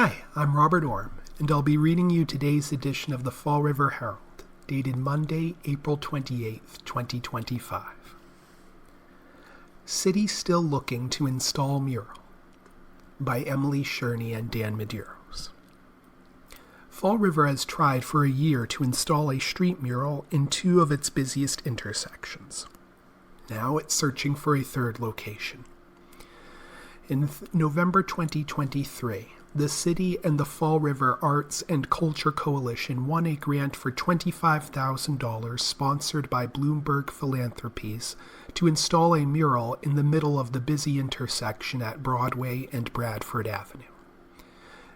Hi, I'm Robert Orm, and I'll be reading you today's edition of the Fall River Herald, dated Monday, April 28th, 2025. City Still Looking to Install Mural by Emily Sherney and Dan Medeiros. Fall River has tried for a year to install a street mural in two of its busiest intersections. Now it's searching for a third location. In November 2023, the city and the Fall River Arts and Culture Coalition won a grant for $25,000 sponsored by Bloomberg Philanthropies to install a mural in the middle of the busy intersection at Broadway and Bradford Avenue.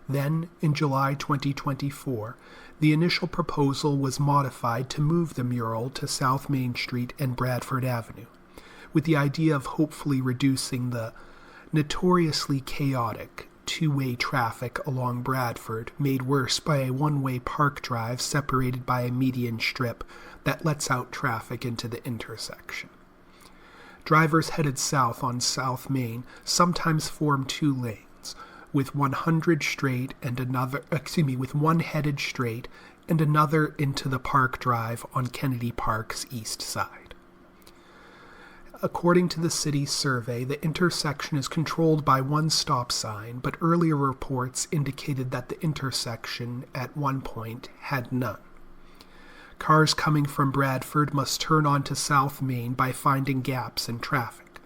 Then, in July 2024, the initial proposal was modified to move the mural to South Main Street and Bradford Avenue, with the idea of hopefully reducing the notoriously chaotic two-way traffic along Bradford, made worse by a one-way park drive separated by a median strip that lets out traffic into the intersection. Drivers headed south on South Main sometimes form two lanes, with one headed straight and another into the park drive on Kennedy Park's east side. According to the city's survey, the intersection is controlled by one stop sign, but earlier reports indicated that the intersection, at one point, had none. Cars coming from Bradford must turn onto South Main by finding gaps in traffic.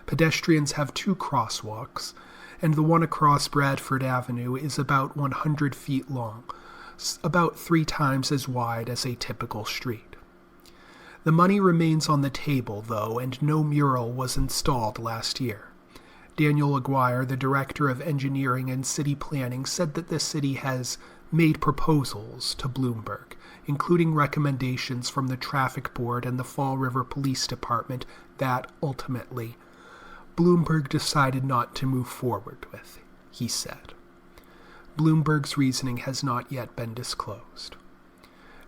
Pedestrians have two crosswalks, and the one across Bradford Avenue is about 100 feet long, about 3 times as wide as a typical street. The money remains on the table, though, and no mural was installed last year. Daniel Aguirre, the Director of Engineering and City Planning, said that the city has made proposals to Bloomberg, including recommendations from the Traffic Board and the Fall River Police Department that, ultimately, Bloomberg decided not to move forward with, he said. Bloomberg's reasoning has not yet been disclosed.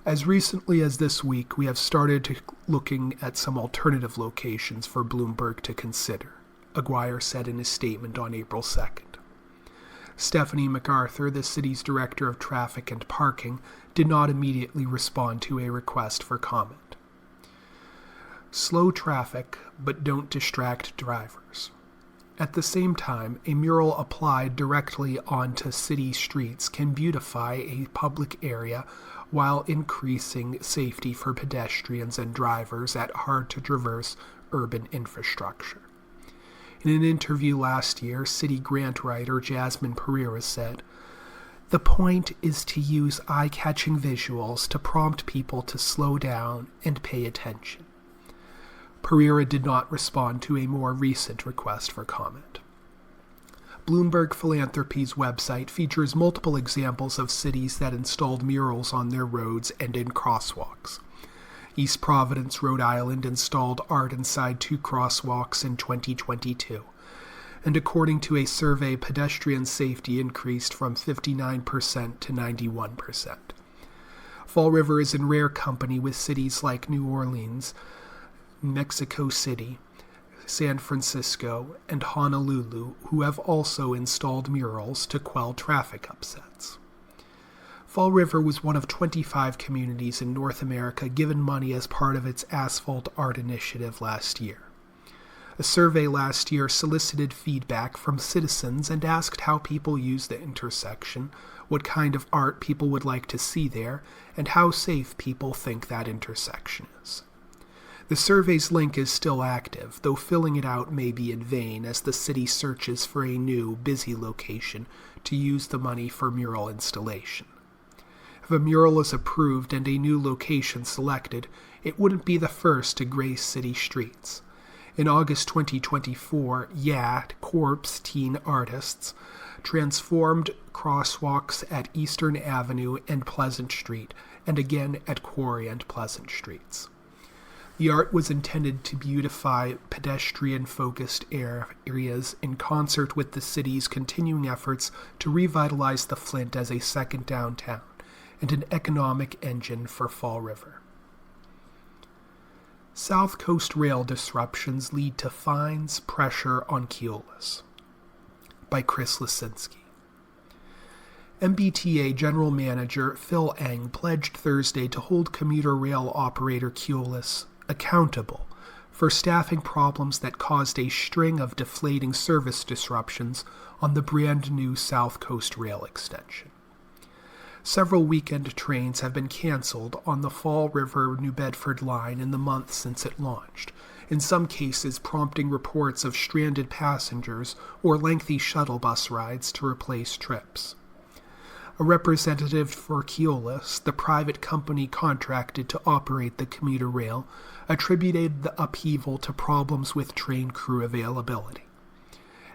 As recently as this week, we have started looking at some alternative locations for Bloomberg to consider, Aguirre said in his statement on April 2nd. Stephanie MacArthur, the city's director of traffic and parking, did not immediately respond to a request for comment. Slow traffic, but don't distract drivers. At the same time, a mural applied directly onto city streets can beautify a public area while increasing safety for pedestrians and drivers at hard-to-traverse urban infrastructure. In an interview last year, city grant writer Jasmine Pereira said, "The point is to use eye-catching visuals to prompt people to slow down and pay attention." Pereira did not respond to a more recent request for comment. Bloomberg Philanthropies' website features multiple examples of cities that installed murals on their roads and in crosswalks. East Providence, Rhode Island installed art inside 2 crosswalks in 2022, and according to a survey, pedestrian safety increased from 59% to 91%. Fall River is in rare company with cities like New Orleans, Mexico City, San Francisco, and Honolulu, who have also installed murals to quell traffic upsets. Fall River was one of 25 communities in North America given money as part of its Asphalt Art Initiative last year. A survey last year solicited feedback from citizens and asked how people use the intersection, what kind of art people would like to see there, and how safe people think that intersection is. The survey's link is still active, though filling it out may be in vain as the city searches for a new, busy location to use the money for mural installation. If a mural is approved and a new location selected, it wouldn't be the first to grace city streets. In August 2024, Corpse Teen Artists transformed crosswalks at Eastern Avenue and Pleasant Street, and again at Quarry and Pleasant Streets. The art was intended to beautify pedestrian-focused areas in concert with the city's continuing efforts to revitalize the Flint as a second downtown and an economic engine for Fall River. South Coast rail disruptions lead to fines, pressure on Keolis, by Chris Lisinski. MBTA General Manager Phil Eng pledged Thursday to hold commuter rail operator Keolis accountable for staffing problems that caused a string of deflating service disruptions on the brand new South Coast Rail extension. Several weekend trains have been canceled on the Fall River New Bedford line in the month since it launched, in some cases prompting reports of stranded passengers or lengthy shuttle bus rides to replace trips. A representative for Keolis, the private company contracted to operate the commuter rail, attributed the upheaval to problems with train crew availability.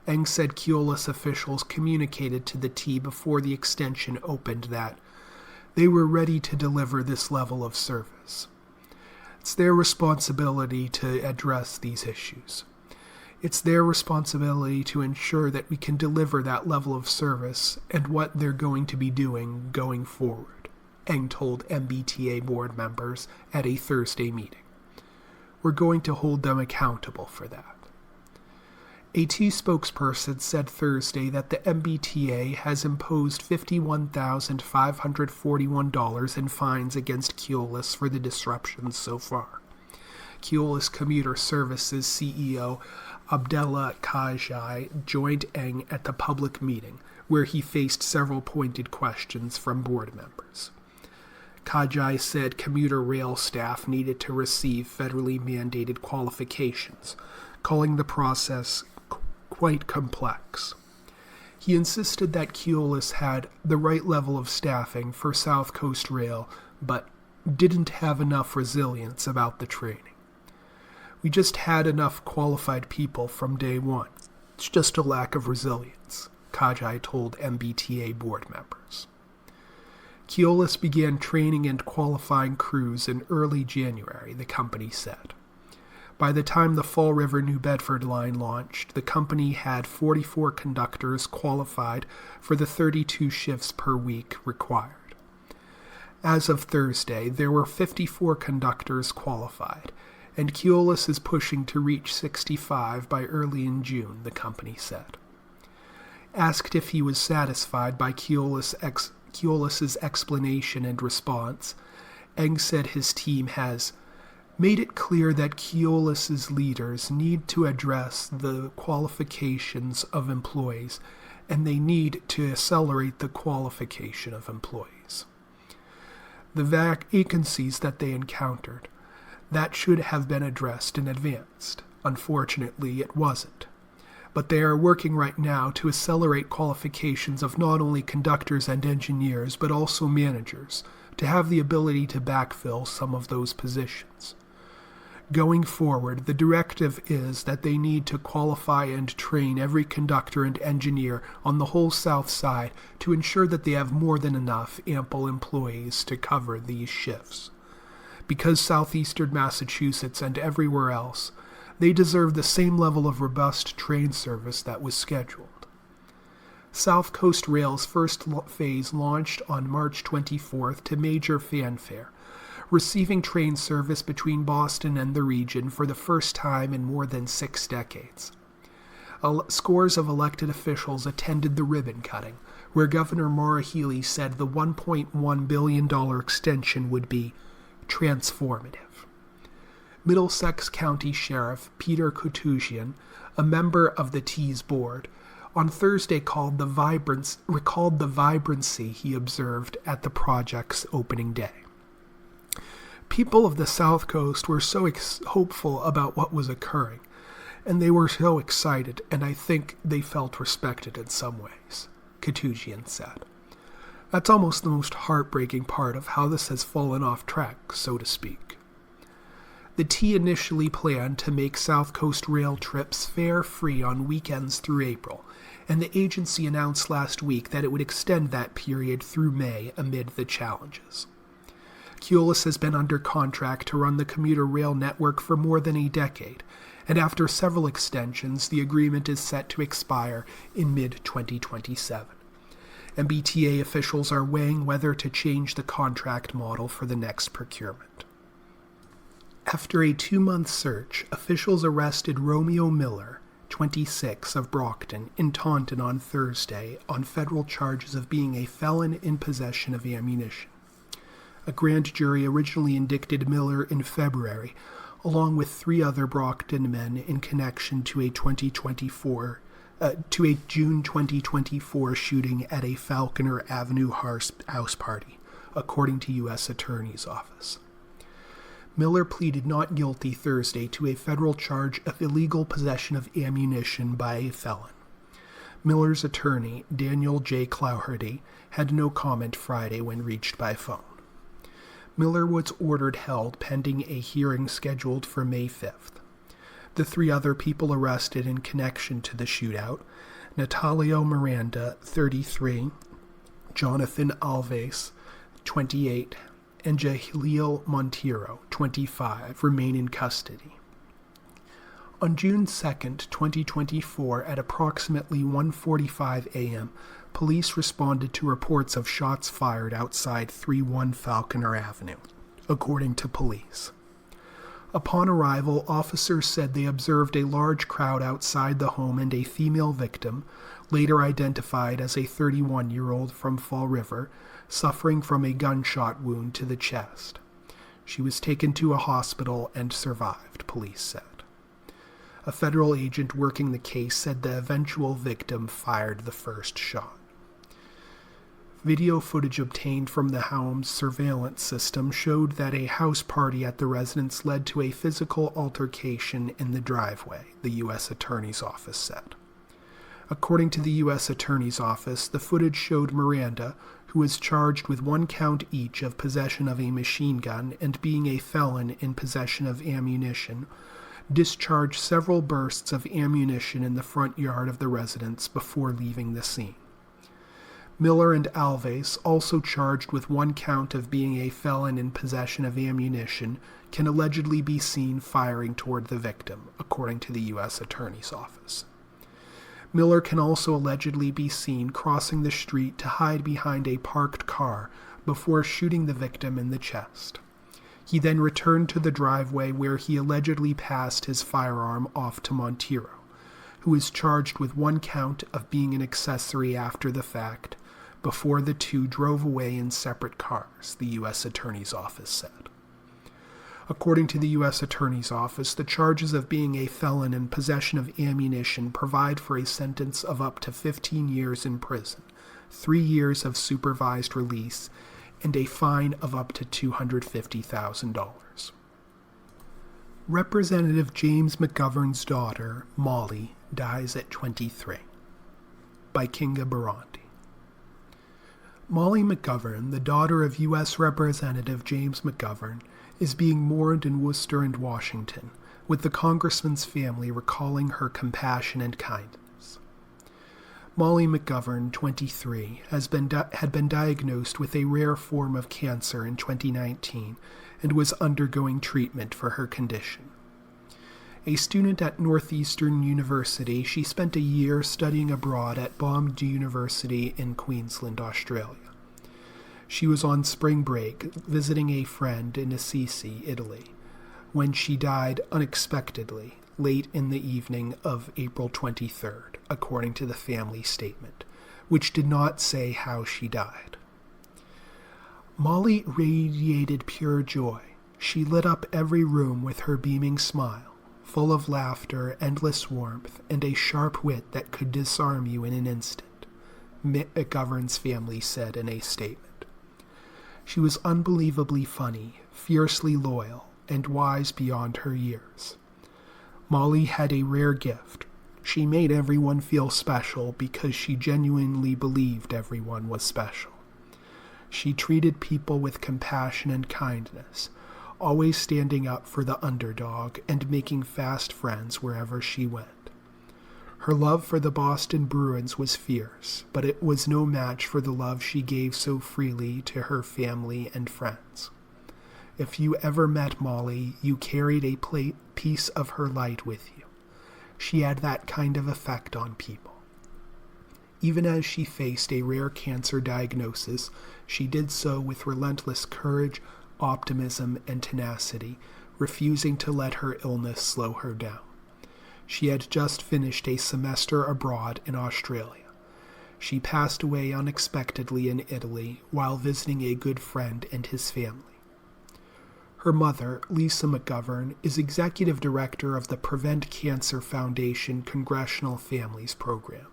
Eng said Keolis officials communicated to the T before the extension opened that they were ready to deliver this level of service. It's their responsibility to address these issues. It's their responsibility to ensure that we can deliver that level of service and what they're going to be doing going forward, Eng told MBTA board members at a Thursday meeting. We're going to hold them accountable for that. A T spokesperson said Thursday that the MBTA has imposed $51,541 in fines against Keolis for the disruptions so far. Keolis Commuter Services CEO Abdullah Kajai joined Eng at the public meeting, where he faced several pointed questions from board members. Kajai said commuter rail staff needed to receive federally mandated qualifications, calling the process quite complex. He insisted that Keolis had the right level of staffing for South Coast Rail, but didn't have enough resilience about the training. We just had enough qualified people from day one. It's just a lack of resilience, Kajai told MBTA board members. Keolis began training and qualifying crews in early January, the company said. By the time the Fall River New Bedford line launched, the company had 44 conductors qualified for the 32 shifts per week required. As of Thursday, there were 54 conductors qualified, and Keolis is pushing to reach 65 by early in June, the company said. Asked if he was satisfied by Keolis's explanation and response, Eng said his team has made it clear that Keolis's leaders need to address the qualifications of employees, and they need to accelerate the qualification of employees. The vacancies that they encountered, that should have been addressed in advance. Unfortunately, it wasn't. But they are working right now to accelerate qualifications of not only conductors and engineers, but also managers, to have the ability to backfill some of those positions. Going forward, the directive is that they need to qualify and train every conductor and engineer on the whole South Side to ensure that they have more than enough ample employees to cover these shifts. Because southeastern Massachusetts and everywhere else, they deserve the same level of robust train service that was scheduled. South Coast Rail's first phase launched on March 24th to major fanfare, receiving train service between Boston and the region for the first time in more than 6 decades. Scores of elected officials attended the ribbon cutting, where Governor Maura Healey said the $1.1 billion extension would be transformative. Middlesex County Sheriff Peter Kutuzhian, a member of the T's board, on Thursday recalled the vibrancy he observed at the project's opening day. People of the South Coast were so hopeful about what was occurring, and they were so excited, and I think they felt respected in some ways, Kutuzhian said. That's almost the most heartbreaking part of how this has fallen off track, so to speak. The T initially planned to make South Coast Rail trips fare-free on weekends through April, and the agency announced last week that it would extend that period through May amid the challenges. Keolis has been under contract to run the commuter rail network for more than a decade, and after several extensions, the agreement is set to expire in mid-2027. MBTA officials are weighing whether to change the contract model for the next procurement. After a 2-month search, officials arrested Romeo Miller, 26 of Brockton, in Taunton on Thursday on federal charges of being a felon in possession of ammunition. A grand jury originally indicted Miller in February, along with 3 other Brockton men in connection to a June 2024 shooting at a Falconer Avenue house party, according to U.S. Attorney's Office. Miller pleaded not guilty Thursday to a federal charge of illegal possession of ammunition by a felon. Miller's attorney, Daniel J. Clougherty, had no comment Friday when reached by phone. Miller was ordered held pending a hearing scheduled for May 5th. The 3 other people arrested in connection to the shootout, Natalio Miranda, 33, Jonathan Alves, 28, and Jahilil Monteiro, 25, remain in custody. On June 2, 2024, at approximately 1:45 a.m., police responded to reports of shots fired outside 31 Falconer Avenue, according to police. Upon arrival, officers said they observed a large crowd outside the home and a female victim, later identified as a 31-year-old from Fall River, suffering from a gunshot wound to the chest. She was taken to a hospital and survived, police said. A federal agent working the case said the eventual victim fired the first shot. Video footage obtained from the home's surveillance system showed that a house party at the residence led to a physical altercation in the driveway, the U.S. Attorney's Office said. According to the U.S. Attorney's Office, the footage showed Miranda, who was charged with 1 count each of possession of a machine gun and being a felon in possession of ammunition, discharged several bursts of ammunition in the front yard of the residence before leaving the scene. Miller and Alves, also charged with 1 count of being a felon in possession of ammunition, can allegedly be seen firing toward the victim, according to the U.S. Attorney's Office. Miller can also allegedly be seen crossing the street to hide behind a parked car before shooting the victim in the chest. He then returned to the driveway where he allegedly passed his firearm off to Monteiro, who is charged with 1 count of being an accessory after the fact, before the 2 drove away in separate cars, the U.S. Attorney's Office said. According to the U.S. Attorney's Office, the charges of being a felon in possession of ammunition provide for a sentence of up to 15 years in prison, 3 years of supervised release, and a fine of up to $250,000. Representative James McGovern's daughter, Molly, dies at 23. By Kinga Barandi. Molly McGovern, the daughter of U.S. Representative James McGovern, is being mourned in Worcester and Washington, with the congressman's family recalling her compassion and kindness. Molly McGovern, 23, had been diagnosed with a rare form of cancer in 2019 and was undergoing treatment for her condition. A student at Northeastern University, she spent a year studying abroad at Bond University in Queensland, Australia. She was on spring break, visiting a friend in Assisi, Italy, when she died unexpectedly late in the evening of April 23rd, according to the family statement, which did not say how she died. Molly radiated pure joy. She lit up every room with her beaming smile, full of laughter, endless warmth, and a sharp wit that could disarm you in an instant, McGovern's family said in a statement. She was unbelievably funny, fiercely loyal, and wise beyond her years. Molly had a rare gift. She made everyone feel special because she genuinely believed everyone was special. She treated people with compassion and kindness, always standing up for the underdog and making fast friends wherever she went. Her love for the Boston Bruins was fierce, but it was no match for the love she gave so freely to her family and friends. If you ever met Molly, you carried a piece of her light with you. She had that kind of effect on people. Even as she faced a rare cancer diagnosis, she did so with relentless courage, optimism, and tenacity, refusing to let her illness slow her down. She had just finished a semester abroad in Australia. She passed away unexpectedly in Italy while visiting a good friend and his family. Her mother, Lisa McGovern, is executive director of the Prevent Cancer Foundation Congressional Families Program,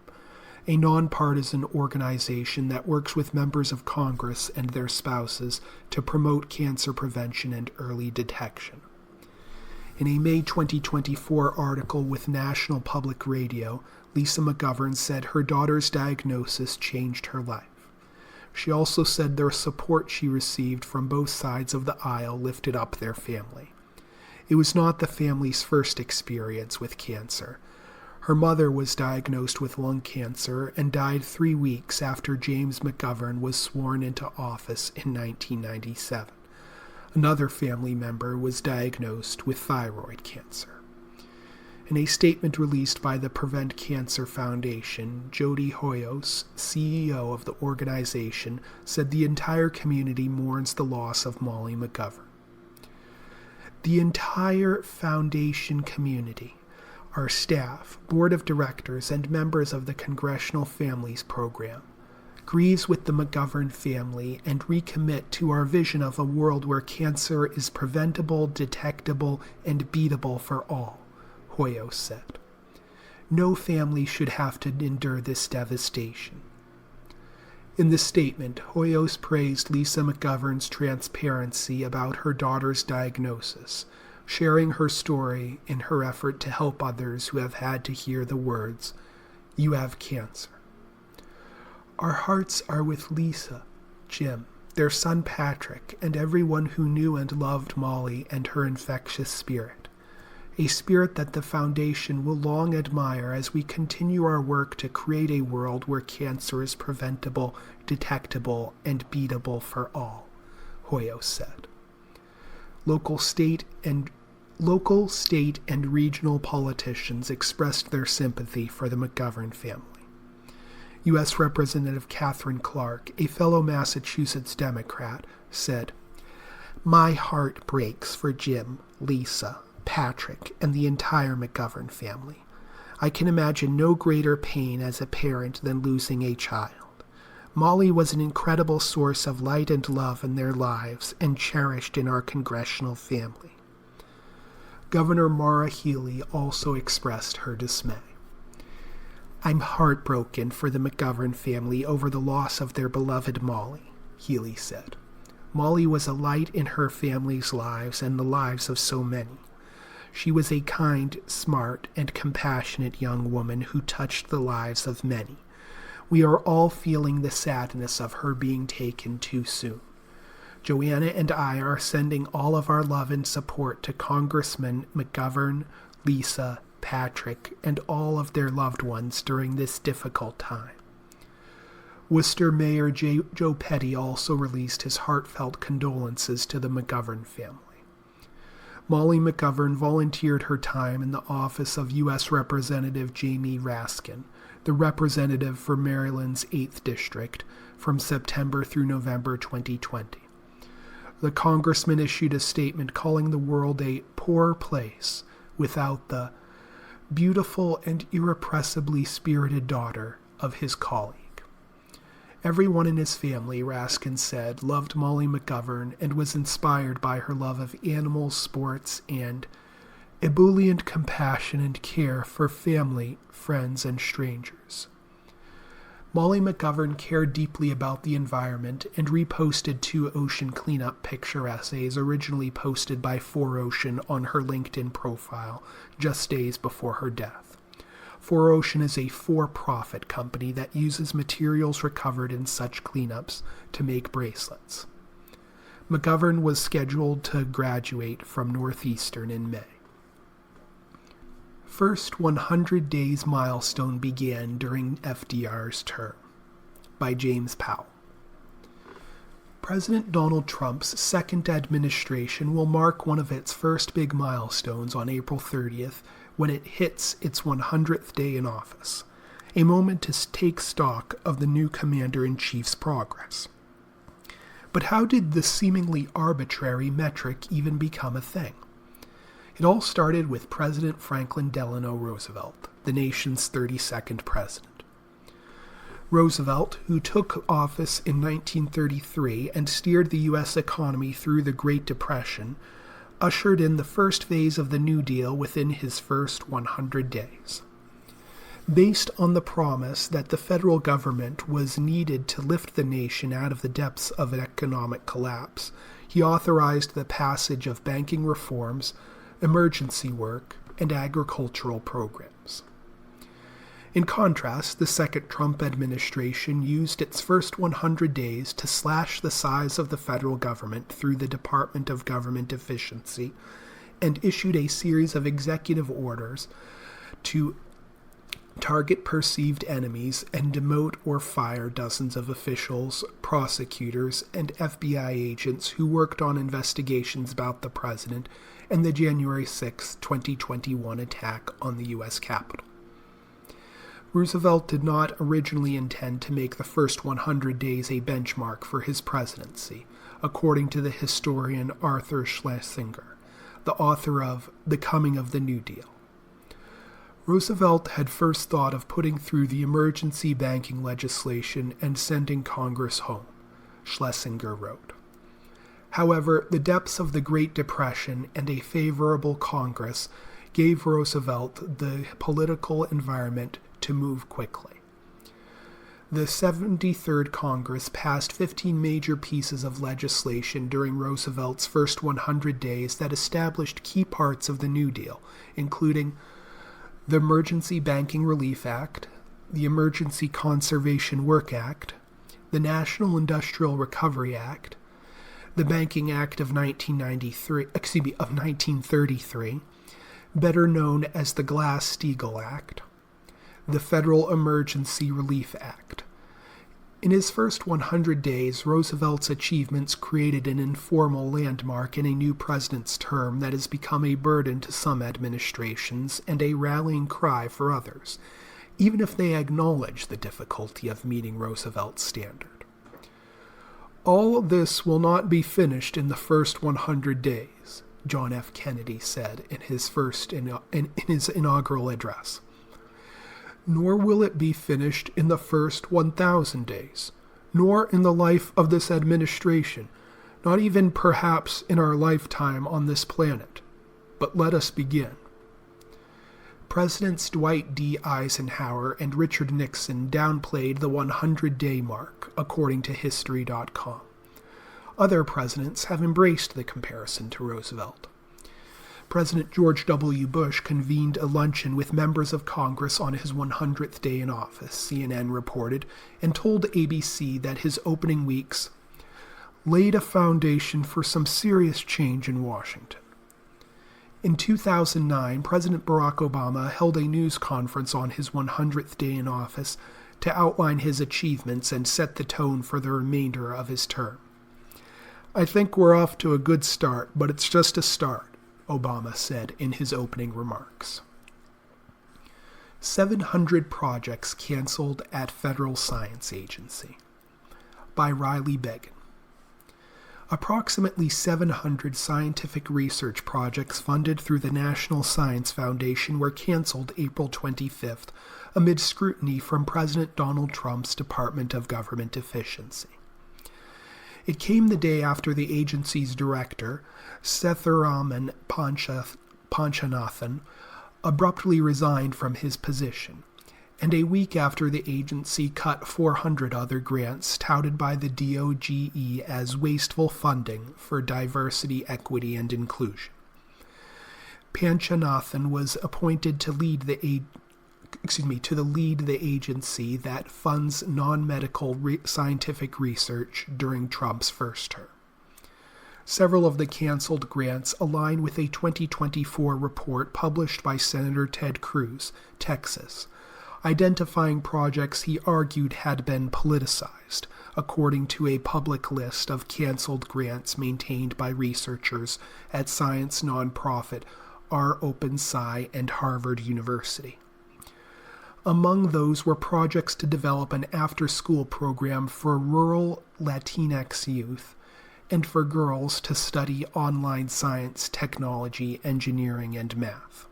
a nonpartisan organization that works with members of Congress and their spouses to promote cancer prevention and early detection. In a May 2024 article with National Public Radio, Lisa McGovern said her daughter's diagnosis changed her life. She also said the support she received from both sides of the aisle lifted up their family. It was not the family's first experience with cancer. Her mother was diagnosed with lung cancer and died 3 weeks after James McGovern was sworn into office in 1997. Another family member was diagnosed with thyroid cancer. In a statement released by the Prevent Cancer Foundation, Jody Hoyos, CEO of the organization, said the entire community mourns the loss of Molly McGovern. The entire foundation community, our staff, board of directors, and members of the Congressional Families Program, grieves with the McGovern family and recommit to our vision of a world where cancer is preventable, detectable, and beatable for all, Hoyos said. No family should have to endure this devastation. In the statement, Hoyos praised Lisa McGovern's transparency about her daughter's diagnosis, sharing her story in her effort to help others who have had to hear the words, "You have cancer." Our hearts are with Lisa, Jim, their son Patrick, and everyone who knew and loved Molly and her infectious spirit. A spirit that the Foundation will long admire as we continue our work to create a world where cancer is preventable, detectable, and beatable for all, Hoyos said. Local, state, and regional politicians expressed their sympathy for the McGovern family. U.S. Representative Catherine Clark, a fellow Massachusetts Democrat, said, "My heart breaks for Jim, Lisa, Patrick, and the entire McGovern family. I can imagine no greater pain as a parent than losing a child. Molly was an incredible source of light and love in their lives and cherished in our congressional family." Governor Maura Healey also expressed her dismay. "I'm heartbroken for the McGovern family over the loss of their beloved Molly," Healey said. "Molly was a light in her family's lives and the lives of so many. She was a kind, smart, and compassionate young woman who touched the lives of many. We are all feeling the sadness of her being taken too soon. Joanna and I are sending all of our love and support to Congressman McGovern, Lisa, Patrick, and all of their loved ones during this difficult time." Worcester Mayor Joe Petty also released his heartfelt condolences to the McGovern family. Molly McGovern volunteered her time in the office of U.S. Representative Jamie Raskin, the representative for Maryland's 8th District, from September through November 2020. The congressman issued a statement calling the world a poor place without the beautiful and irrepressibly spirited daughter of his colleague. Everyone in his family, Raskin said, loved Molly McGovern and was inspired by her love of animals, sports, and ebullient compassion and care for family, friends, and strangers. Molly McGovern cared deeply about the environment and reposted 2 ocean cleanup picture essays originally posted by 4Ocean on her LinkedIn profile just days before her death. 4Ocean is a for-profit company that uses materials recovered in such cleanups to make bracelets. McGovern was scheduled to graduate from Northeastern in May. First 100 Days milestone began during FDR's term, by James Powell. President Donald Trump's second administration will mark one of its first big milestones on April 30th when it hits its 100th day in office, a moment to take stock of the new commander-in-chief's progress. But how did the seemingly arbitrary metric even become a thing? It all started with President Franklin Delano Roosevelt, the nation's 32nd president. Roosevelt, who took office in 1933 and steered the U.S. economy through the Great Depression, ushered in the first phase of the New Deal within his first 100 days. Based on the promise that the federal government was needed to lift the nation out of the depths of an economic collapse, he authorized the passage of banking reforms, emergency work, and agricultural programs. In contrast, the second Trump administration used its first 100 days to slash the size of the federal government through the Department of Government Efficiency and issued a series of executive orders to target perceived enemies and demote or fire dozens of officials, prosecutors, and FBI agents who worked on investigations about the president and the January 6, 2021 attack on the U.S. Capitol. Roosevelt did not originally intend to make the first 100 days a benchmark for his presidency, according to the historian Arthur Schlesinger, the author of The Coming of the New Deal. Roosevelt had first thought of putting through the emergency banking legislation and sending Congress home, Schlesinger wrote. However, the depths of the Great Depression and a favorable Congress gave Roosevelt the political environment to move quickly. The 73rd Congress passed 15 major pieces of legislation during Roosevelt's first 100 days that established key parts of the New Deal, including the Emergency Banking Relief Act, the Emergency Conservation Work Act, the National Industrial Recovery Act, the Banking Act of 1933, better known as the Glass-Steagall Act, the Federal Emergency Relief Act. In his first 100 days, Roosevelt's achievements created an informal landmark in a new president's term that has become a burden to some administrations and a rallying cry for others, even if they acknowledge the difficulty of meeting Roosevelt's standard. All of this will not be finished in the first 100 days, John F. Kennedy said in his inaugural address. Nor will it be finished in the first 1,000 days, nor in the life of this administration, not even perhaps in our lifetime on this planet. But let us begin. Presidents Dwight D. Eisenhower and Richard Nixon downplayed the 100-day mark, according to History.com. Other presidents have embraced the comparison to Roosevelt. President George W. Bush convened a luncheon with members of Congress on his 100th day in office, CNN reported, and told ABC that his opening weeks laid a foundation for some serious change in Washington. In 2009, President Barack Obama held a news conference on his 100th day in office to outline his achievements and set the tone for the remainder of his term. "I think we're off to a good start, but it's just a start," Obama said in his opening remarks. 700 projects canceled at Federal Science Agency by Riley Beggin. Approximately 700 scientific research projects funded through the National Science Foundation were canceled April 25th amid scrutiny from President Donald Trump's Department of Government Efficiency. It came the day after the agency's director, Sethuraman Panchanathan, abruptly resigned from his position, and a week after the agency cut 400 other grants touted by the DOGE as wasteful funding for diversity, equity, and inclusion. Panchanathan was appointed to lead the agency that funds non-medical scientific research during Trump's first term. Several of the canceled grants align with a 2024 report published by Senator Ted Cruz, Texas, identifying projects he argued had been politicized, according to a public list of canceled grants maintained by researchers at science nonprofit R. Open Sci and Harvard University. Among those were projects to develop an after-school program for rural Latinx youth and for girls to study online science, technology, engineering, and math.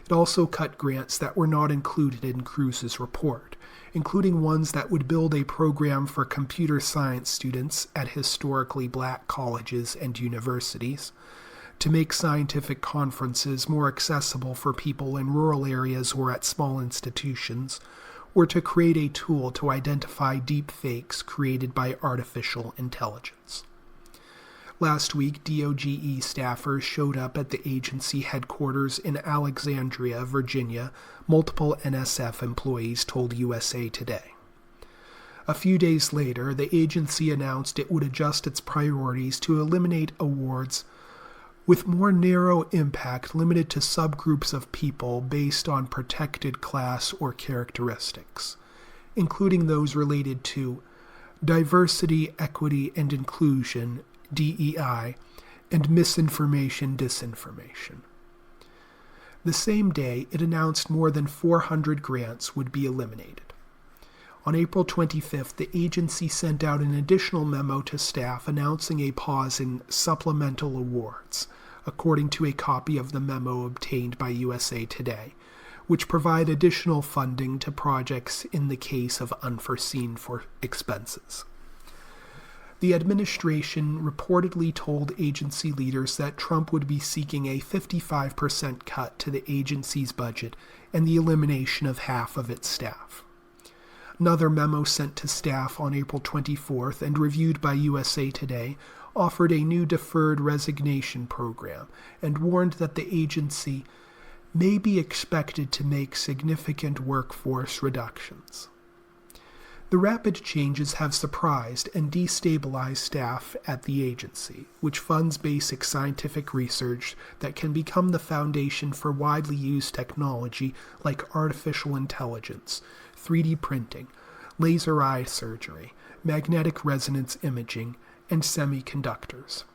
It also cut grants that were not included in Cruz's report, including ones that would build a program for computer science students at historically black colleges and universities, to make scientific conferences more accessible for people in rural areas or at small institutions, or to create a tool to identify deep fakes created by artificial intelligence. Last week, DOGE staffers showed up at the agency headquarters in Alexandria, Virginia, multiple NSF employees told USA Today. A few days later, the agency announced it would adjust its priorities to eliminate awards with more narrow impact limited to subgroups of people based on protected class or characteristics, including those related to diversity, equity, and inclusion, DEI, and misinformation, disinformation. The same day, it announced more than 400 grants would be eliminated. On April 25th, the agency sent out an additional memo to staff announcing a pause in supplemental awards, according to a copy of the memo obtained by USA Today, which provide additional funding to projects in the case of unforeseen expenses. The administration reportedly told agency leaders that Trump would be seeking a 55% cut to the agency's budget and the elimination of half of its staff. Another memo sent to staff on April 24th and reviewed by USA Today offered a new deferred resignation program and warned that the agency may be expected to make significant workforce reductions. The rapid changes have surprised and destabilized staff at the agency, which funds basic scientific research that can become the foundation for widely used technology like artificial intelligence, 3D printing, laser eye surgery, magnetic resonance imaging, and semiconductors.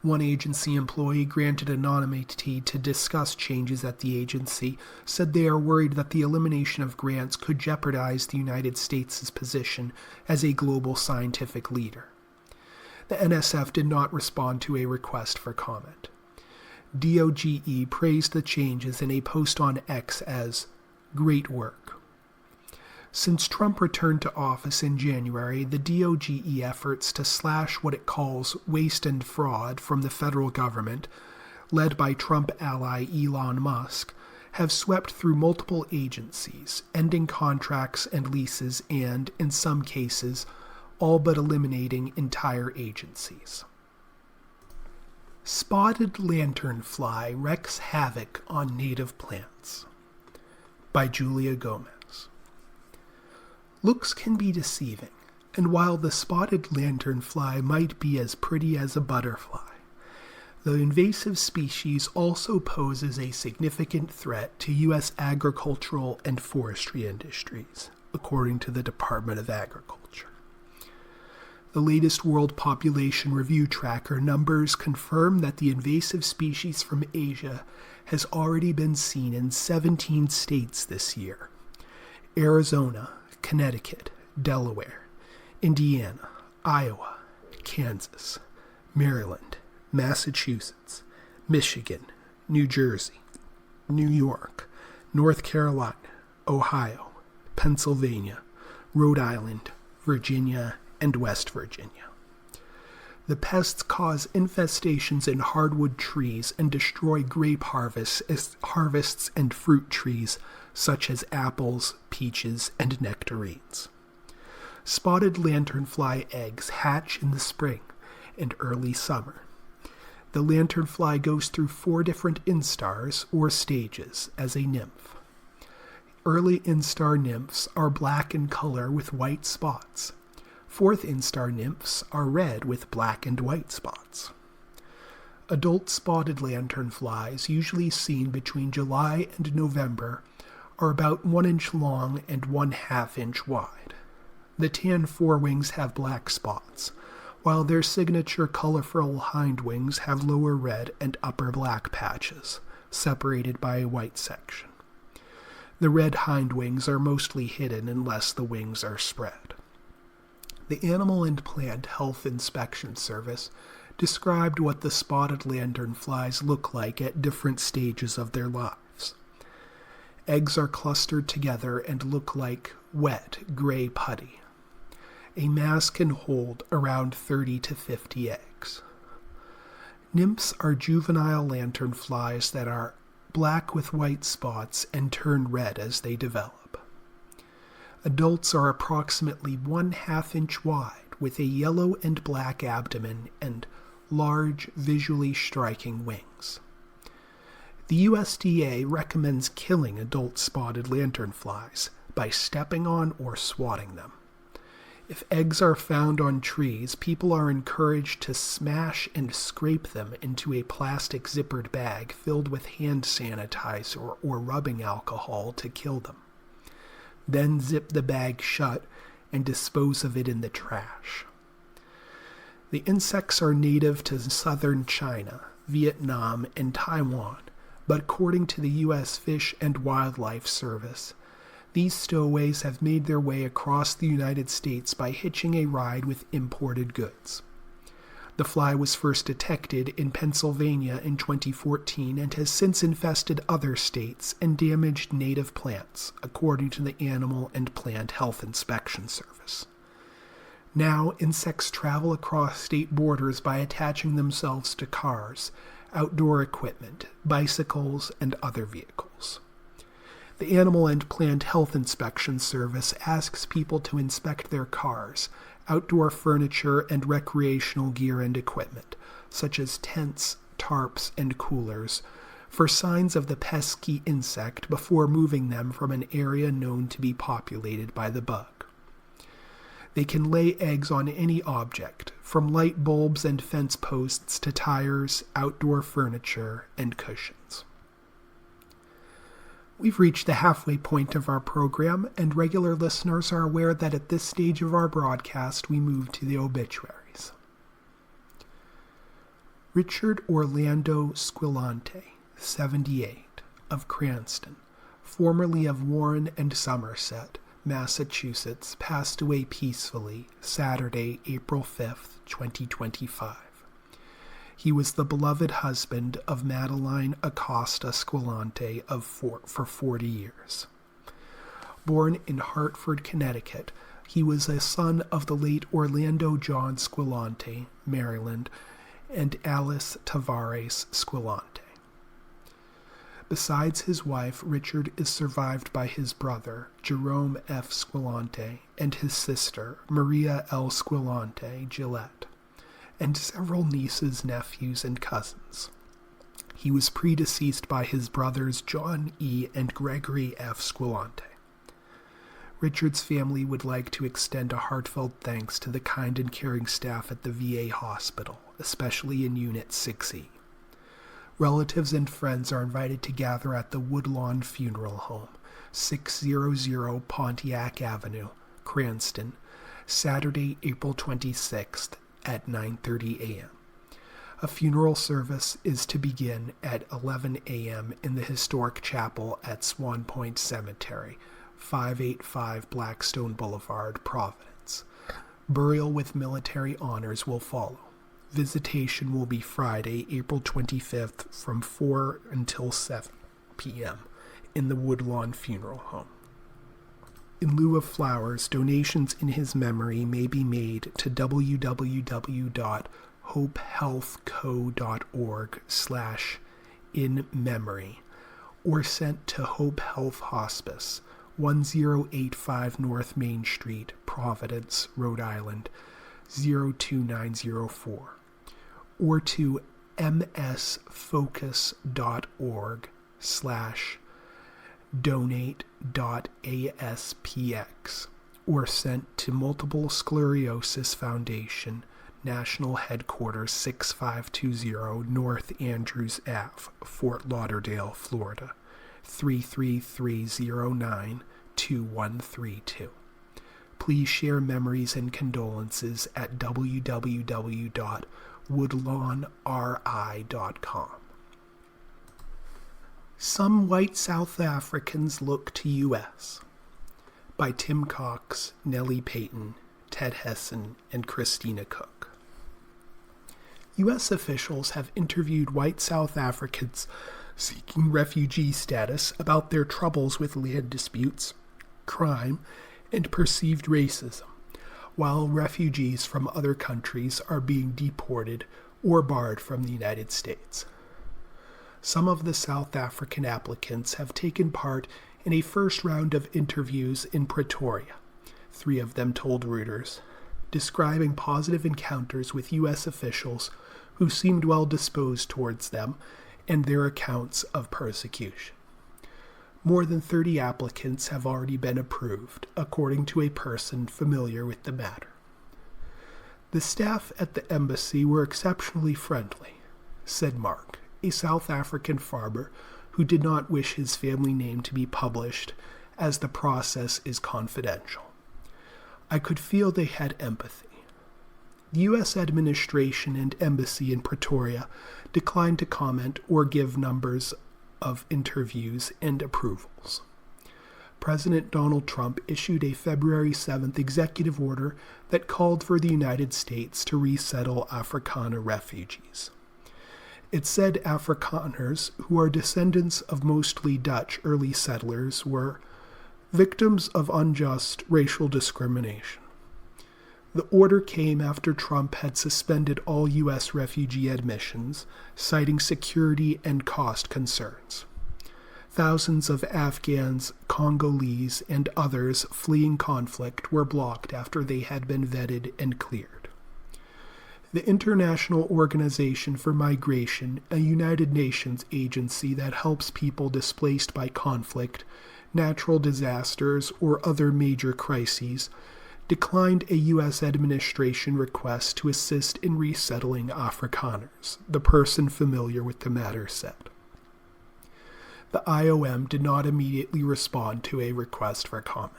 One agency employee granted anonymity to discuss changes at the agency said they are worried that the elimination of grants could jeopardize the United States' position as a global scientific leader. The NSF did not respond to a request for comment. DOGE praised the changes in a post on X as great work. Since Trump returned to office in January, the DOGE efforts to slash what it calls waste and fraud from the federal government, led by Trump ally Elon Musk, have swept through multiple agencies, ending contracts and leases and, in some cases, all but eliminating entire agencies. Spotted lanternfly wreaks havoc on native plants. By Julia Gomez. Looks can be deceiving, and while the spotted lanternfly might be as pretty as a butterfly, the invasive species also poses a significant threat to U.S. agricultural and forestry industries, according to the Department of Agriculture. The latest World Population Review Tracker numbers confirm that the invasive species from Asia has already been seen in 17 states this year: Arizona, Connecticut, Delaware, Indiana, Iowa, Kansas, Maryland, Massachusetts, Michigan, New Jersey, New York, North Carolina, Ohio, Pennsylvania, Rhode Island, Virginia, and West Virginia. The pests cause infestations in hardwood trees and destroy grape harvests and fruit trees such as apples, peaches, and nectarines. Spotted lanternfly eggs hatch in the spring and early summer. The lanternfly goes through 4 different instars, or stages, as a nymph. Early instar nymphs are black in color with white spots. 4th instar nymphs are red with black and white spots. Adult spotted lanternflies, usually seen between July and November, are about 1 inch long and 1/2 inch wide. The tan forewings have black spots, while their signature colorful hindwings have lower red and upper black patches, separated by a white section. The red hindwings are mostly hidden unless the wings are spread. The Animal and Plant Health Inspection Service described what the spotted lanternflies look like at different stages of their lives. Eggs are clustered together and look like wet, gray putty. A mass can hold around 30 to 50 eggs. Nymphs are juvenile lanternflies that are black with white spots and turn red as they develop. Adults are approximately 1/2 inch wide with a yellow and black abdomen and large, visually striking wings. The USDA recommends killing adult spotted lanternflies by stepping on or swatting them. If eggs are found on trees, people are encouraged to smash and scrape them into a plastic zippered bag filled with hand sanitizer or rubbing alcohol to kill them. Then zip the bag shut and dispose of it in the trash. The insects are native to southern China, Vietnam, and Taiwan, but according to the U.S. Fish and Wildlife Service, these stowaways have made their way across the United States by hitching a ride with imported goods. The fly was first detected in Pennsylvania in 2014 and has since infested other states and damaged native plants, according to the Animal and Plant Health Inspection Service. Now, insects travel across state borders by attaching themselves to cars, outdoor equipment, bicycles, and other vehicles. The Animal and Plant Health Inspection Service asks people to inspect their cars, outdoor furniture, and recreational gear and equipment, such as tents, tarps, and coolers, for signs of the pesky insect before moving them from an area known to be populated by the bug. They can lay eggs on any object, from light bulbs and fence posts to tires, outdoor furniture, and cushions. We've reached the halfway point of our program, and regular listeners are aware that at this stage of our broadcast we move to the obituaries. Richard Orlando Squillante, 78, of Cranston, formerly of Warren and Somerset, Massachusetts, passed away peacefully Saturday, April 5th, 2025. He was the beloved husband of Madeline Acosta Squillante for 40 years. Born in Hartford, Connecticut, he was a son of the late Orlando John Squillante, Maryland, and Alice Tavares Squillante. Besides his wife, Richard is survived by his brother, Jerome F. Squillante, and his sister, Maria L. Squillante Gillette, and several nieces, nephews, and cousins. He was predeceased by his brothers John E. and Gregory F. Squillante. Richard's family would like to extend a heartfelt thanks to the kind and caring staff at the VA hospital, especially in Unit 6E. Relatives and friends are invited to gather at the Woodlawn Funeral Home, 600 Pontiac Avenue, Cranston, Saturday, April 26th, at 9:30 a.m. A funeral service is to begin at 11 a.m. in the historic chapel at Swan Point Cemetery, 585 Blackstone Boulevard, Providence. Burial with military honors will follow. Visitation will be Friday, April 25th from 4 until 7 p.m. in the Woodlawn Funeral Home. In lieu of flowers, donations in his memory may be made to www.hopehealthco.org/inmemory or sent to Hope Health Hospice, 1085 North Main Street, Providence, Rhode Island, 02904, or to msfocus.org/donate.aspx, or sent to Multiple Sclerosis Foundation, National Headquarters, 6520 North Andrews Ave, Fort Lauderdale, Florida, 33309-2132. Please share memories and condolences at www.woodlawnri.com. Some White South Africans Look to U.S. by Tim Cox, Nellie Payton, Ted Hessen, and Christina Cook. U.S. officials have interviewed white South Africans seeking refugee status about their troubles with land disputes, crime, and perceived racism, while refugees from other countries are being deported or barred from the United States. Some of the South African applicants have taken part in a first round of interviews in Pretoria, 3 of them told Reuters, describing positive encounters with U.S. officials who seemed well disposed towards them and their accounts of persecution. More than 30 applicants have already been approved, according to a person familiar with the matter. The staff at the embassy were exceptionally friendly, said Mark, a South African farmer who did not wish his family name to be published as the process is confidential. I could feel they had empathy. The U.S. administration and embassy in Pretoria declined to comment or give numbers of interviews and approvals. President Donald Trump issued a February 7th executive order that called for the United States to resettle Afrikaner refugees. It said Afrikaners, who are descendants of mostly Dutch early settlers, were victims of unjust racial discrimination. The order came after Trump had suspended all U.S. refugee admissions, citing security and cost concerns. Thousands of Afghans, Congolese, and others fleeing conflict were blocked after they had been vetted and cleared. The International Organization for Migration, a United Nations agency that helps people displaced by conflict, natural disasters, or other major crises, declined a U.S. administration request to assist in resettling Afrikaners, the person familiar with the matter said. The IOM did not immediately respond to a request for comment.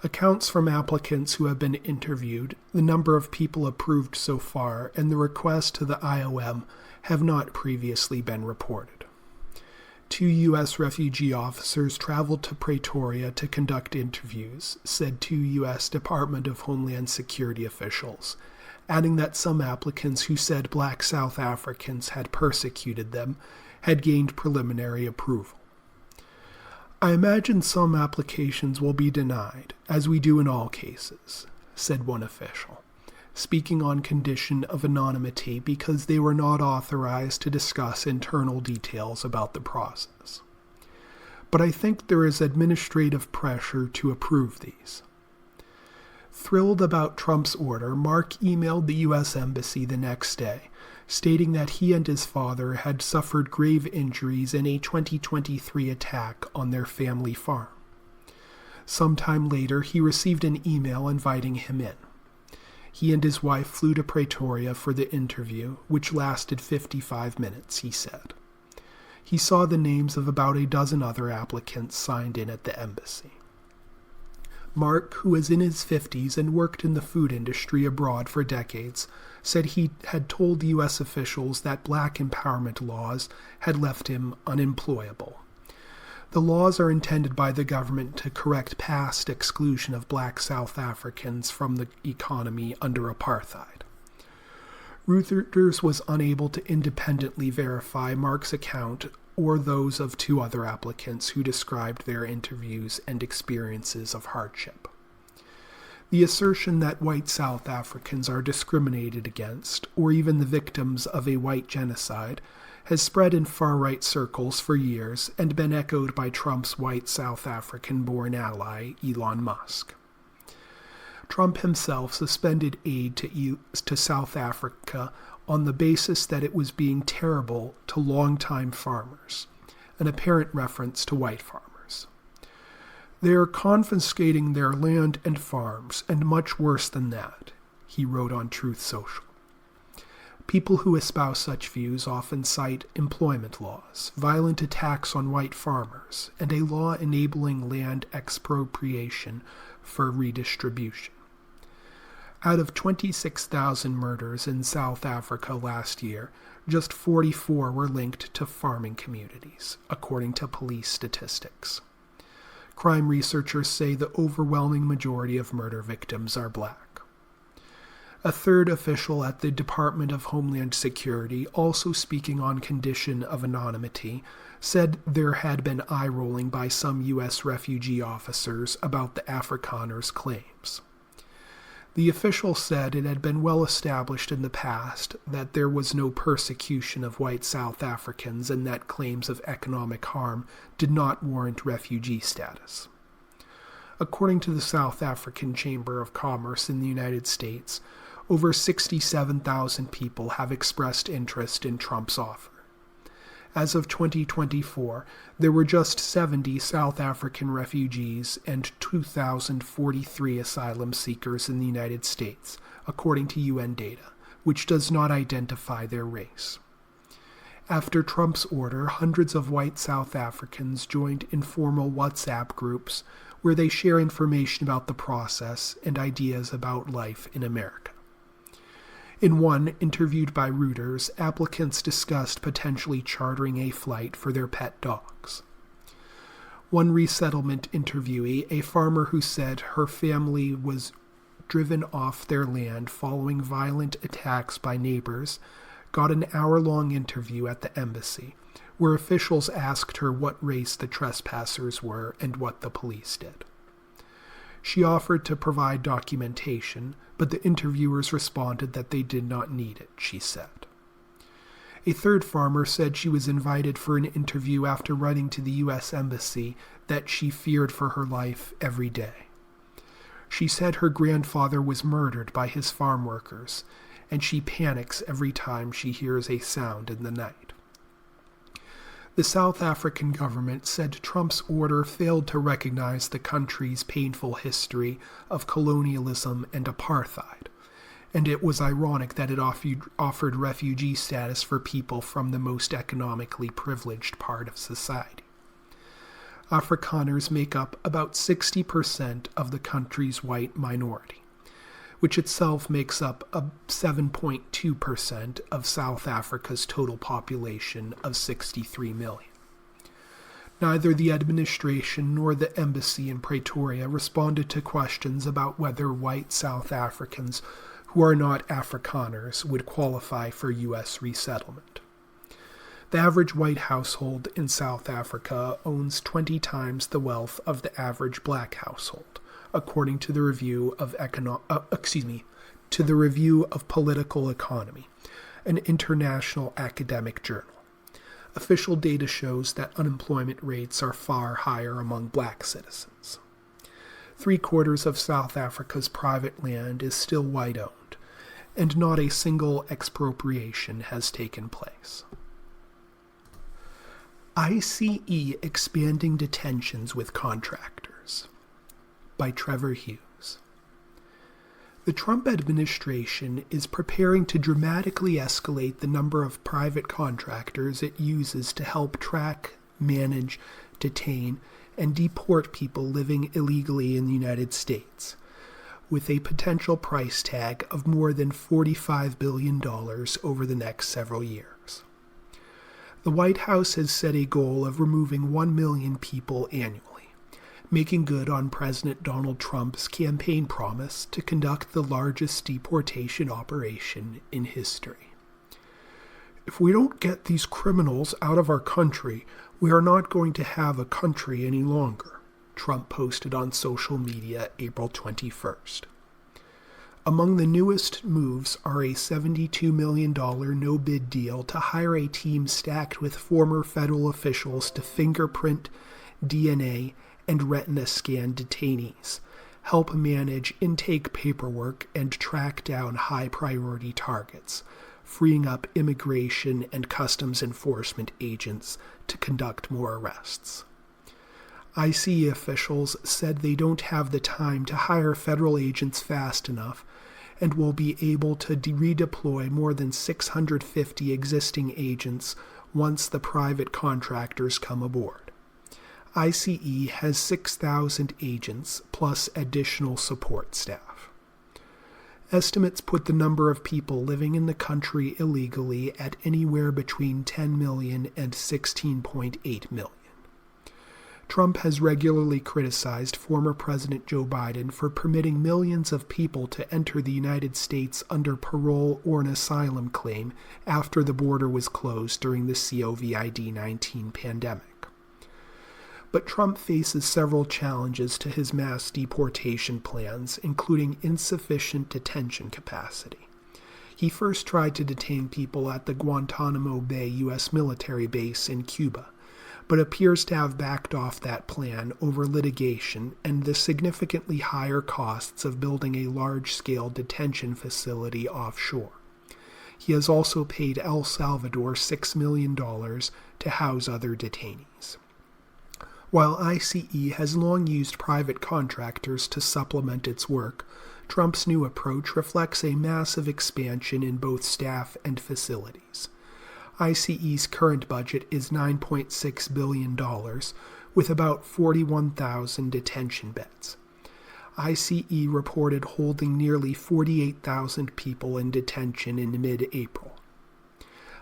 Accounts from applicants who have been interviewed, the number of people approved so far, and the request to the IOM have not previously been reported. 2 U.S. refugee officers traveled to Pretoria to conduct interviews, said 2 U.S. Department of Homeland Security officials, adding that some applicants who said black South Africans had persecuted them had gained preliminary approval. I imagine some applications will be denied, as we do in all cases, said one official, speaking on condition of anonymity because they were not authorized to discuss internal details about the process. But I think there is administrative pressure to approve these. Thrilled about Trump's order, Mark emailed the U.S. Embassy the next day, stating that he and his father had suffered grave injuries in a 2023 attack on their family farm. Sometime later, he received an email inviting him in. He and his wife flew to Pretoria for the interview, which lasted 55 minutes, he said. He saw the names of about a dozen other applicants signed in at the embassy. Mark, who is in his 50s and worked in the food industry abroad for decades, said he had told U.S. officials that black empowerment laws had left him unemployable. The laws are intended by the government to correct past exclusion of black South Africans from the economy under apartheid. Reuters was unable to independently verify Mark's account or those of 2 other applicants who described their interviews and experiences of hardship. The assertion that white South Africans are discriminated against, or even the victims of a white genocide, has spread in far-right circles for years and been echoed by Trump's white South African-born ally, Elon Musk. Trump himself suspended aid to South Africa on the basis that it was being terrible to longtime farmers, an apparent reference to white farmers. They are confiscating their land and farms, and much worse than that, he wrote on Truth Social. People who espouse such views often cite employment laws, violent attacks on white farmers, and a law enabling land expropriation for redistribution. Out of 26,000 murders in South Africa last year, just 44 were linked to farming communities, according to police statistics. Crime researchers say the overwhelming majority of murder victims are black. A third official at the Department of Homeland Security, also speaking on condition of anonymity, said there had been eye-rolling by some U.S. refugee officers about the Afrikaners' claims. The official said it had been well established in the past that there was no persecution of white South Africans and that claims of economic harm did not warrant refugee status. According to the South African Chamber of Commerce in the United States, over 67,000 people have expressed interest in Trump's offer. As of 2024, there were just 70 South African refugees and 2,043 asylum seekers in the United States, according to UN data, which does not identify their race. After Trump's order, hundreds of white South Africans joined informal WhatsApp groups where they share information about the process and ideas about life in America. In one, interviewed by Reuters, applicants discussed potentially chartering a flight for their pet dogs. One resettlement interviewee, a farmer who said her family was driven off their land following violent attacks by neighbors, got an hour-long interview at the embassy, where officials asked her what race the trespassers were and what the police did. She offered to provide documentation, but the interviewers responded that they did not need it, she said. A third farmer said she was invited for an interview after writing to the U.S. Embassy that she feared for her life every day. She said her grandfather was murdered by his farm workers, and she panics every time she hears a sound in the night. The South African government said Trump's order failed to recognize the country's painful history of colonialism and apartheid, and it was ironic that it offered refugee status for people from the most economically privileged part of society. Afrikaners make up about 60% of the country's white minority, which itself makes up 7.2% of South Africa's total population of 63 million. Neither the administration nor the embassy in Pretoria responded to questions about whether white South Africans who are not Afrikaners would qualify for U.S. resettlement. The average white household in South Africa owns 20 times the wealth of the average black household, according to the Review of Political Economy, an international academic journal. Official data shows that unemployment rates are far higher among black citizens. 3/4 of South Africa's private land is still white-owned, and not a single expropriation has taken place. ICE expanding detentions with contractors, by Trevor Hughes. The Trump administration is preparing to dramatically escalate the number of private contractors it uses to help track, manage, detain, and deport people living illegally in the United States, with a potential price tag of more than $45 billion over the next several years. The White House has set a goal of removing 1 million people annually, making good on President Donald Trump's campaign promise to conduct the largest deportation operation in history. If we don't get these criminals out of our country, we are not going to have a country any longer, Trump posted on social media April 21st. Among the newest moves are a $72 million no-bid deal to hire a team stacked with former federal officials to fingerprint, DNA, and retina scan detainees, help manage intake paperwork, and track down high-priority targets, freeing up immigration and customs enforcement agents to conduct more arrests. ICE officials said they don't have the time to hire federal agents fast enough and will be able to redeploy more than 650 existing agents once the private contractors come aboard. ICE has 6,000 agents plus additional support staff. Estimates put the number of people living in the country illegally at anywhere between 10 million and 16.8 million. Trump has regularly criticized former President Joe Biden for permitting millions of people to enter the United States under parole or an asylum claim after the border was closed during the COVID-19 pandemic. But Trump faces several challenges to his mass deportation plans, including insufficient detention capacity. He first tried to detain people at the Guantanamo Bay U.S. military base in Cuba, but appears to have backed off that plan over litigation and the significantly higher costs of building a large-scale detention facility offshore. He has also paid El Salvador $6 million to house other detainees. While ICE has long used private contractors to supplement its work, Trump's new approach reflects a massive expansion in both staff and facilities. ICE's current budget is $9.6 billion, with about 41,000 detention beds. ICE reported holding nearly 48,000 people in detention in mid-April.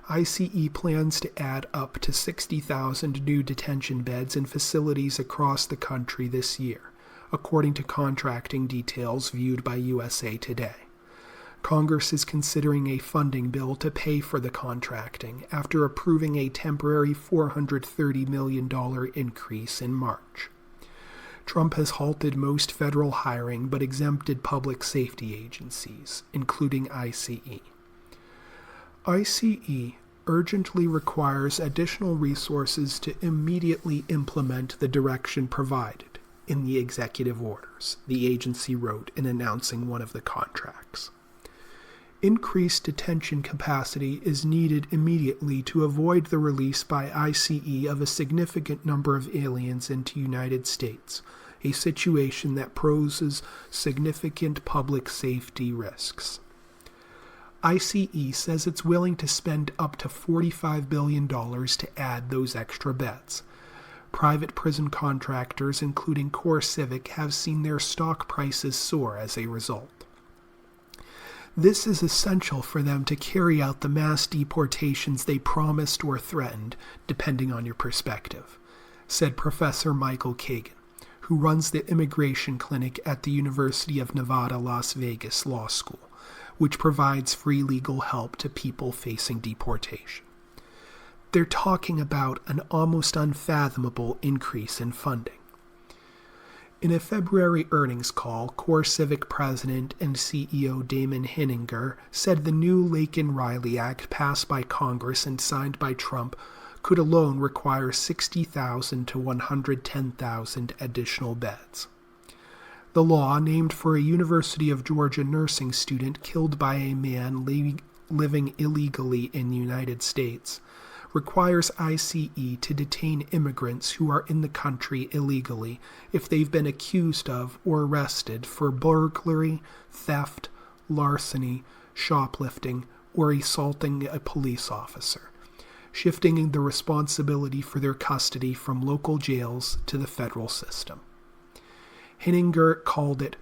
ICE plans to add up to 60,000 new detention beds in facilities across the country this year, according to contracting details viewed by USA Today. Congress is considering a funding bill to pay for the contracting after approving a temporary $430 million increase in March. Trump has halted most federal hiring but exempted public safety agencies, including ICE. ICE urgently requires additional resources to immediately implement the direction provided in the executive orders, the agency wrote in announcing one of the contracts. Increased detention capacity is needed immediately to avoid the release by ICE of a significant number of aliens into the United States, a situation that poses significant public safety risks. ICE says it's willing to spend up to $45 billion to add those extra beds. Private prison contractors, including CoreCivic, have seen their stock prices soar as a result. This is essential for them to carry out the mass deportations they promised or threatened, depending on your perspective, said Professor Michael Kagan, who runs the immigration clinic at the University of Nevada, Las Vegas Law School, which provides free legal help to people facing deportation. They're talking about an almost unfathomable increase in funding. In a February earnings call, CoreCivic President and CEO Damon Hininger said the new Laken-Riley Act passed by Congress and signed by Trump could alone require 60,000 to 110,000 additional beds. The law, named for a University of Georgia nursing student killed by a man living illegally in the United States, requires ICE to detain immigrants who are in the country illegally if they've been accused of or arrested for burglary, theft, larceny, shoplifting, or assaulting a police officer, shifting the responsibility for their custody from local jails to the federal system. Hininger called it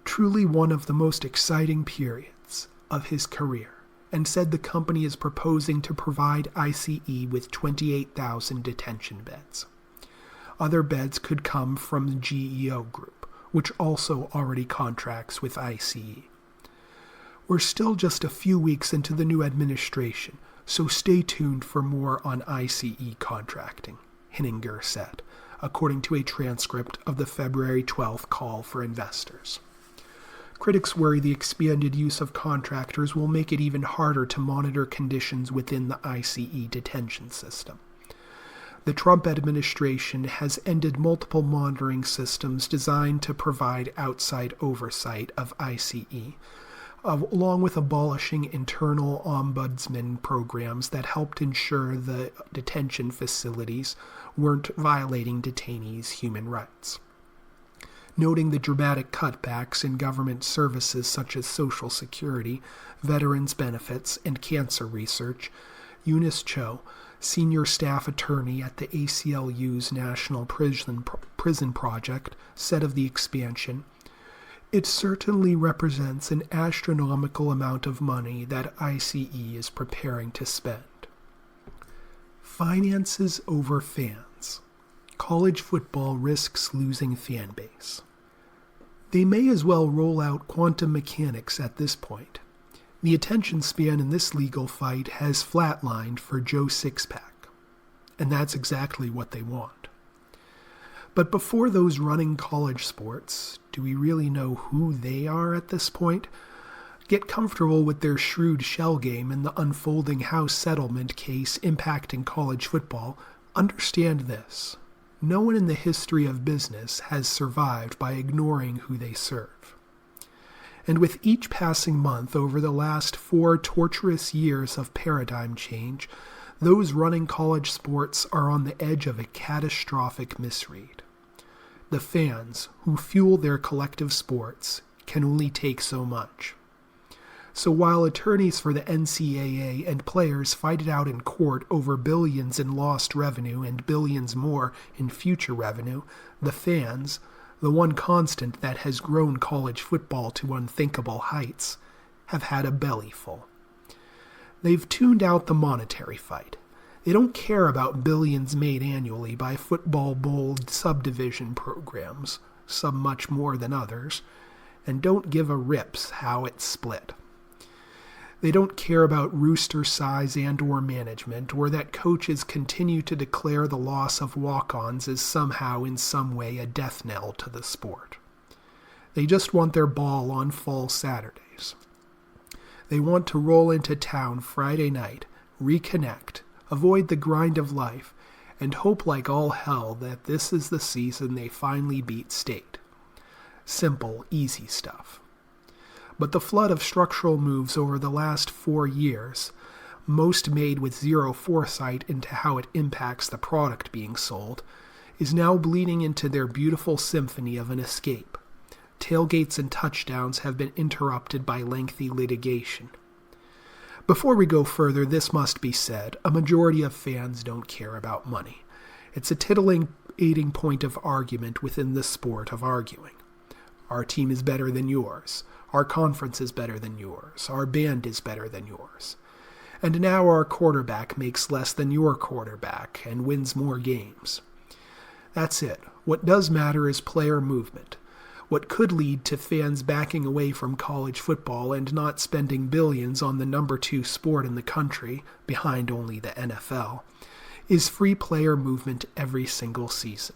truly one of the most exciting periods of his career, and said the company is proposing to provide ICE with 28,000 detention beds. Other beds could come from the GEO Group, which also already contracts with ICE. We're still just a few weeks into the new administration, so stay tuned for more on ICE contracting, Hininger said, according to a transcript of the February 12th call for investors. Critics worry the expanded use of contractors will make it even harder to monitor conditions within the ICE detention system. The Trump administration has ended multiple monitoring systems designed to provide outside oversight of ICE, along with abolishing internal ombudsman programs that helped ensure the detention facilities weren't violating detainees' human rights. Noting the dramatic cutbacks in government services such as Social Security, veterans benefits, and cancer research, Eunice Cho, senior staff attorney at the ACLU's National Prison Project, said of the expansion, "It certainly represents an astronomical amount of money that ICE is preparing to spend." Finances over fans. college football risks losing fan base. They may as well roll out quantum mechanics at this point. The attention span in this legal fight has flatlined for Joe Sixpack, and that's exactly what they want. But before those running college sports, do we really know who they are at this point? Get comfortable with their shrewd shell game in the unfolding House settlement case impacting college football. Understand this. No one in the history of business has survived by ignoring who they serve. And with each passing month over the last 4 torturous years of paradigm change, those running college sports are on the edge of a catastrophic misread. The fans, who fuel their collective sports, can only take so much. So while attorneys for the NCAA and players fight it out in court over billions in lost revenue and billions more in future revenue, the fans, the one constant that has grown college football to unthinkable heights, have had a bellyful. They've tuned out the monetary fight. They don't care about billions made annually by football bowl subdivision programs, some much more than others, and don't give a rip's how it's split. They don't care about rooster size and/or management, or that coaches continue to declare the loss of walk-ons as somehow in some way a death knell to the sport. They just want their ball on fall Saturdays. They want to roll into town Friday night, reconnect, avoid the grind of life, and hope like all hell that this is the season they finally beat state. Simple, easy stuff. But the flood of structural moves over the last 4 years, most made with zero foresight into how it impacts the product being sold, is now bleeding into their beautiful symphony of an escape. Tailgates and touchdowns have been interrupted by lengthy litigation. Before we go further, this must be said, a majority of fans don't care about money. It's a titillating point of argument within the sport of arguing. Our team is better than yours. Our conference is better than yours. Our band is better than yours. And now our quarterback makes less than your quarterback and wins more games. That's it. What does matter is player movement. What could lead to fans backing away from college football and not spending billions on the number 2 sport in the country, behind only the NFL, is free player movement every single season.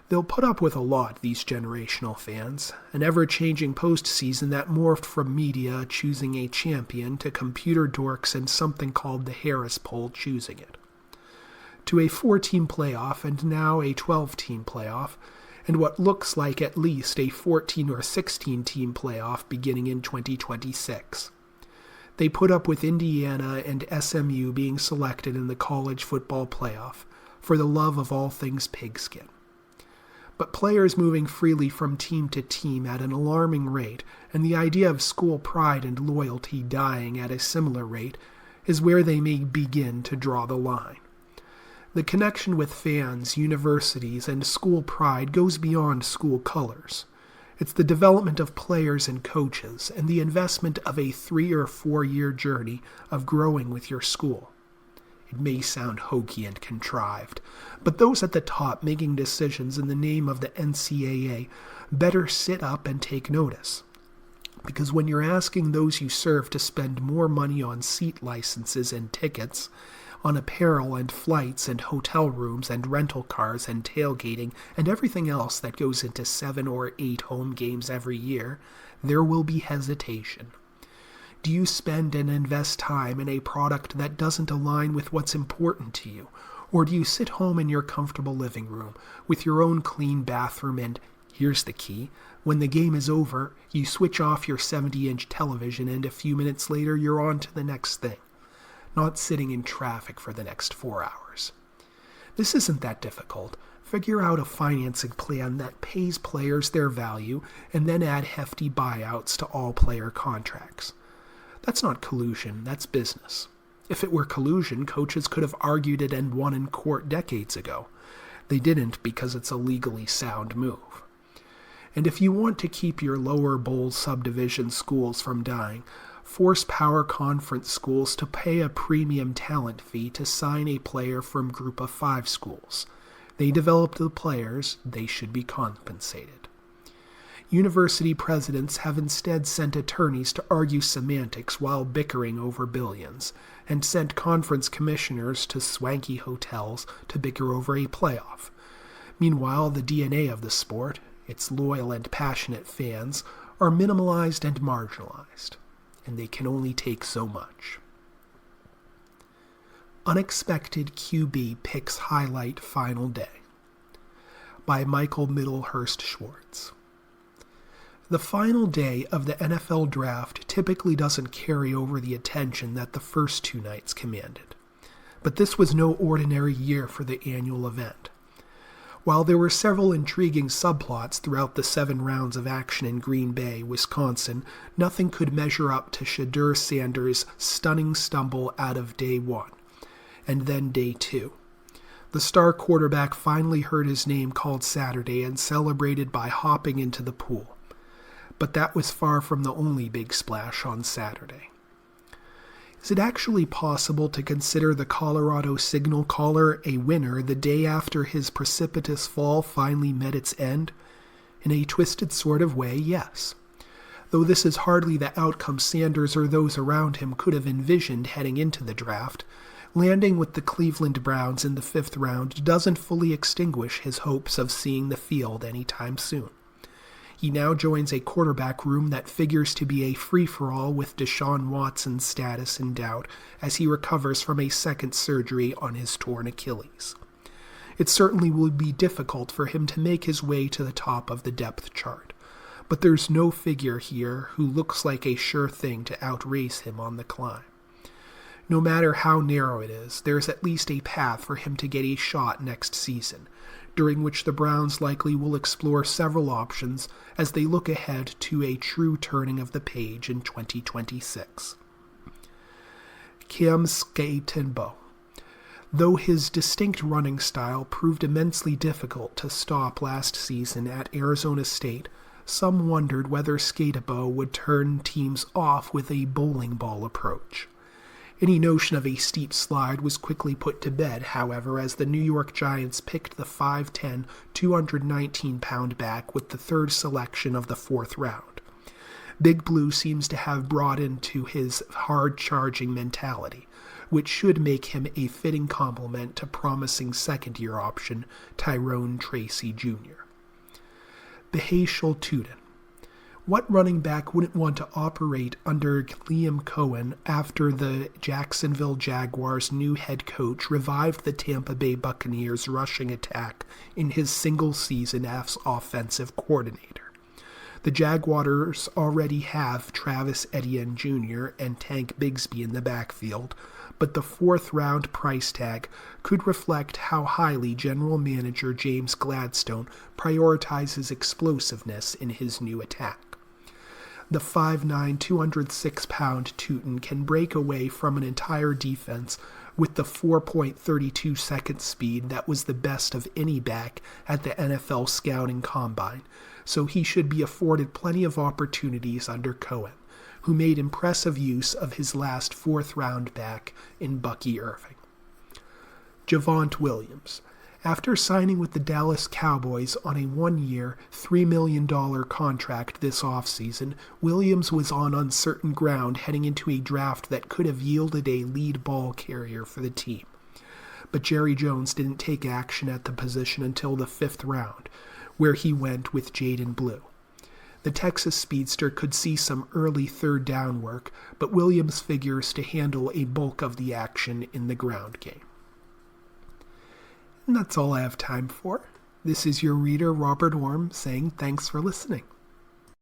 They'll put up with a lot, these generational fans, an ever-changing postseason that morphed from media choosing a champion to computer dorks and something called the Harris Poll choosing it, to a 4-team playoff and now a 12-team playoff, and what looks like at least a 14 or 16-team playoff beginning in 2026. They put up with Indiana and SMU being selected in the college football playoff for the love of all things pigskin. But players moving freely from team to team at an alarming rate, and the idea of school pride and loyalty dying at a similar rate, is where they may begin to draw the line. The connection with fans, universities, and school pride goes beyond school colors. It's the development of players and coaches, and the investment of a 3 or 4 year journey of growing with your school. It may sound hokey and contrived, but those at the top making decisions in the name of the NCAA better sit up and take notice. Because when you're asking those you serve to spend more money on seat licenses and tickets, on apparel and flights and hotel rooms and rental cars and tailgating and everything else that goes into 7 or 8 home games every year, there will be hesitation. Do you spend and invest time in a product that doesn't align with what's important to you? Or do you sit home in your comfortable living room with your own clean bathroom and, here's the key, when the game is over, you switch off your 70-inch television and a few minutes later you're on to the next thing, not sitting in traffic for the next 4 hours. This isn't that difficult. Figure out a financing plan that pays players their value and then add hefty buyouts to all player contracts. That's not collusion, that's business. If it were collusion, coaches could have argued it and won in court decades ago. They didn't because it's a legally sound move. And if you want to keep your lower bowl subdivision schools from dying, force power conference schools to pay a premium talent fee to sign a player from group of 5 schools. They developed the players, they should be compensated. University presidents have instead sent attorneys to argue semantics while bickering over billions, and sent conference commissioners to swanky hotels to bicker over a playoff. Meanwhile, the DNA of the sport, its loyal and passionate fans, are minimalized and marginalized, and they can only take so much. Unexpected QB Picks Highlight Final Day by Michael Middlehurst Schwartz. The final day of the NFL Draft typically doesn't carry over the attention that the first two nights commanded, but this was no ordinary year for the annual event. While there were several intriguing subplots throughout the 7 rounds of action in Green Bay, Wisconsin, nothing could measure up to Shedeur Sanders' stunning stumble out of day 1, and then day 2. The star quarterback finally heard his name called Saturday and celebrated by hopping into the pool. But that was far from the only big splash on Saturday. Is it actually possible to consider the Colorado signal caller a winner the day after his precipitous fall finally met its end? In a twisted sort of way, yes. Though this is hardly the outcome Sanders or those around him could have envisioned heading into the draft, landing with the Cleveland Browns in the 5th round doesn't fully extinguish his hopes of seeing the field anytime soon. He now joins a quarterback room that figures to be a free-for-all with Deshaun Watson's status in doubt as he recovers from a second surgery on his torn Achilles. It certainly will be difficult for him to make his way to the top of the depth chart, but there's no figure here who looks like a sure thing to outrace him on the climb. No matter how narrow it is, there's at least a path for him to get a shot next season, during which the Browns likely will explore several options as they look ahead to a true turning of the page in 2026. Cam Skatenbow. Though his distinct running style proved immensely difficult to stop last season at Arizona State, some wondered whether Skatenbow would turn teams off with a bowling ball approach. Any notion of a steep slide was quickly put to bed, however, as the New York Giants picked the 5'10", 219-pound back with the 3rd selection of the 4th round. Big Blue seems to have brought into his hard-charging mentality, which should make him a fitting complement to promising second-year option Tyrone Tracy Jr. Behashal Tudun. What running back wouldn't want to operate under Liam Cohen after the Jacksonville Jaguars' new head coach revived the Tampa Bay Buccaneers' rushing attack in his single season as offensive coordinator? The Jaguars already have Travis Etienne Jr. and Tank Bigsby in the backfield, but the 4th round price tag could reflect how highly general manager James Gladstone prioritizes explosiveness in his new attack. The 5'9", 206-pound Teuton can break away from an entire defense with the 4.32-second speed that was the best of any back at the NFL Scouting Combine, so he should be afforded plenty of opportunities under Cohen, who made impressive use of his last 4th-round back in Bucky Irving. Javonte Williams. After signing with the Dallas Cowboys on a 1-year, $3 million contract this offseason, Williams was on uncertain ground heading into a draft that could have yielded a lead ball carrier for the team. But Jerry Jones didn't take action at the position until the 5th round, where he went with Jaden Blue. The Texas speedster could see some early 3rd down work, but Williams figures to handle a bulk of the action in the ground game. And that's all I have time for. This is your reader, Robert Orm, saying thanks for listening.